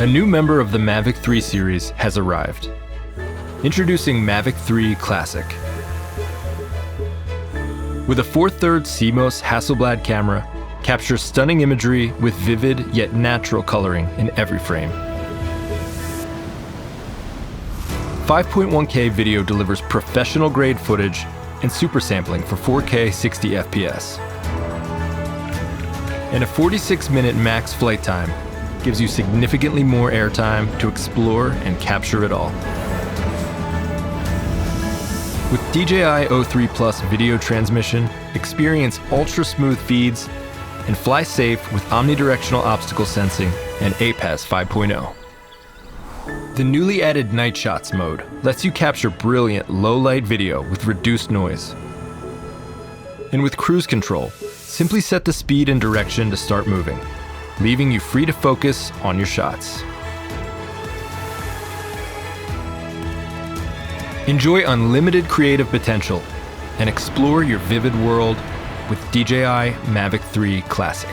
A new member of the Mavic 3 series has arrived. Introducing Mavic 3 Classic. With a 4/3 CMOS Hasselblad camera, captures stunning imagery with vivid yet natural coloring in every frame. 5.1K video delivers professional-grade footage and super sampling for 4K 60 FPS. And a 46-minute max flight time gives you significantly more airtime to explore and capture it all. With DJI O3 Plus video transmission, experience ultra-smooth feeds and fly safe with omnidirectional obstacle sensing and APAS 5.0. The newly added Night Shots mode lets you capture brilliant low-light video with reduced noise. And with cruise control, simply set the speed and direction to start moving, leaving you free to focus on your shots. Enjoy unlimited creative potential and explore your vivid world with DJI Mavic 3 Classic.